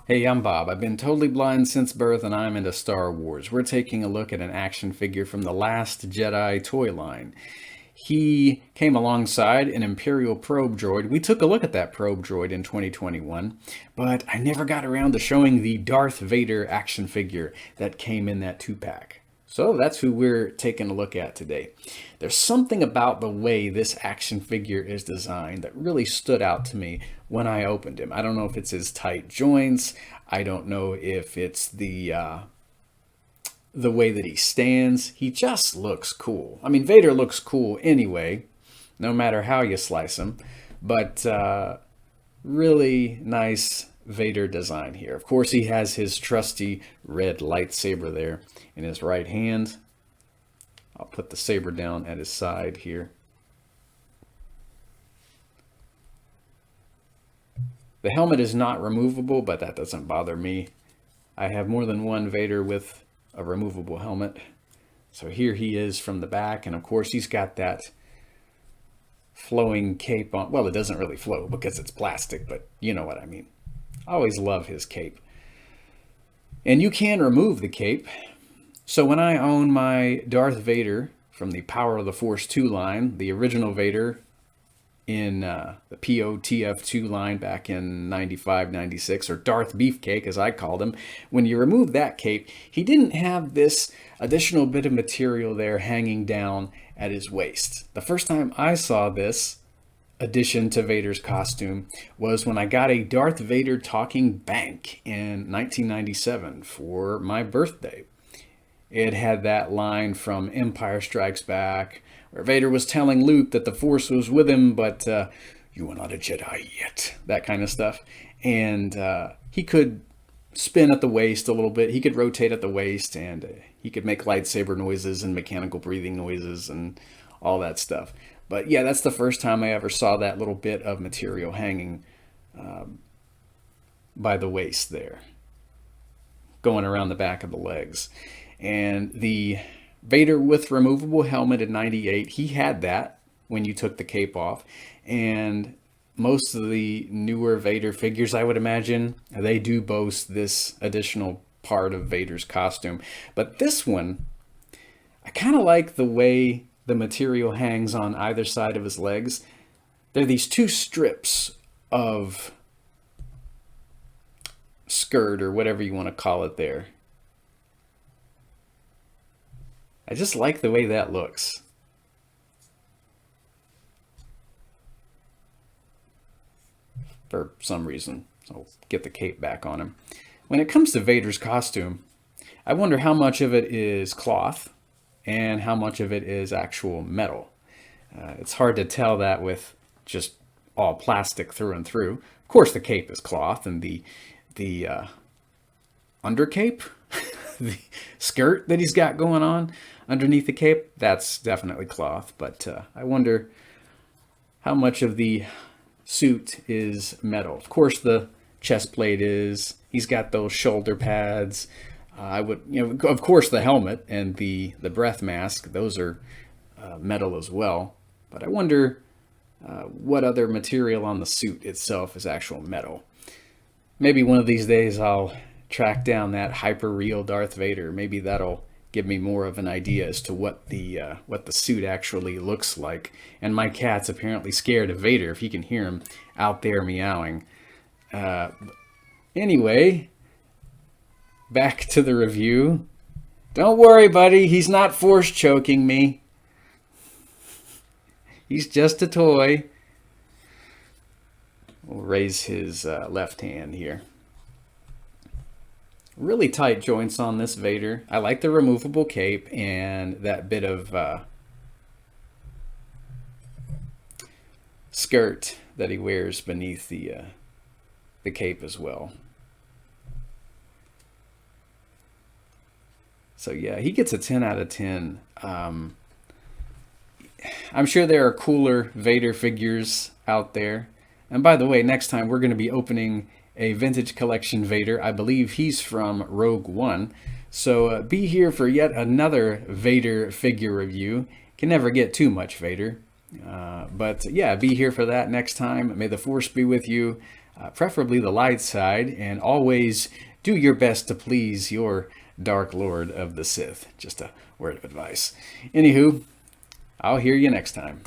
Hey, I'm Bob. I've been totally blind since birth and I'm into Star Wars. We're taking a look at an action figure from the last Jedi Toyline. He came alongside an Imperial probe droid. We took a look at that probe droid in 2021, but I never got around to showing the Darth Vader action figure that came in that 2-pack. So that's who we're taking a look at today. There's something about the way this action figure is designed that really stood out to me when I opened him. I don't know if it's his tight joints. I don't know if it's the way that he stands. He just looks cool. I mean, Vader looks cool anyway, no matter how you slice him. But really nice Vader design here. Of course, he has his trusty red lightsaber there in his right hand. I'll put the saber down at his side here. The helmet is not removable, but that doesn't bother me. I have more than one Vader with a removable helmet. So here he is from the back, and of course he's got that flowing cape on. Well, it doesn't really flow because it's plastic, but you know what I mean. I always love his cape. And you can remove the cape. So when I own my Darth Vader from the Power of the Force 2 line, the original Vader in the POTF2 line back in 95, 96, or Darth Beefcake as I called him, when you remove that cape, he didn't have this additional bit of material there hanging down at his waist. The first time I saw this addition to Vader's costume was when I got a Darth Vader talking bank in 1997 for my birthday. It had that line from Empire Strikes Back, where Vader was telling Luke that the Force was with him, but you are not a Jedi yet. That kind of stuff. And he could spin at the waist a little bit. He could rotate at the waist, and he could make lightsaber noises and mechanical breathing noises and all that stuff. But yeah, that's the first time I ever saw that little bit of material hanging by the waist there, going around the back of the legs. And the Vader with removable helmet in 98, he had that when you took the cape off. And most of the newer Vader figures, I would imagine, they do boast this additional part of Vader's costume. But this one, I kind of like the way the material hangs on either side of his legs. There are these two strips of skirt or whatever you want to call it there. I just like the way that looks. For some reason. I'll get the cape back on him. When it comes to Vader's costume, I wonder how much of it is cloth and how much of it is actual metal. It's hard to tell that with just all plastic through and through. Of course, the cape is cloth, and the undercape, the skirt that he's got going on underneath the cape, that's definitely cloth. But I wonder how much of the suit is metal. Of course, the chest plate is. He's got those shoulder pads. Of course, the helmet and the breath mask, those are metal as well. But I wonder what other material on the suit itself is actual metal. Maybe one of these days I'll track down that hyper-real Darth Vader. Maybe that'll give me more of an idea as to what the suit actually looks like. And my cat's apparently scared of Vader, if you can hear him out there meowing. Anyway, back to the review. Don't worry, buddy. He's not force choking me. He's just a toy. We'll raise his left hand here. Really tight joints on this Vader. I like the removable cape and that bit of skirt that he wears beneath the cape as well. So yeah, he gets a 10 out of 10. I'm sure there are cooler Vader figures out there. And by the way, next time we're going to be opening a vintage collection Vader. I believe he's from Rogue One. So be here for yet another Vader figure review. Can never get too much Vader. But yeah, be here for that next time. May the Force be with you. preferably the light side, and always do your best to please your Dark Lord of the Sith. Just a word of advice. Anywho, I'll hear you next time.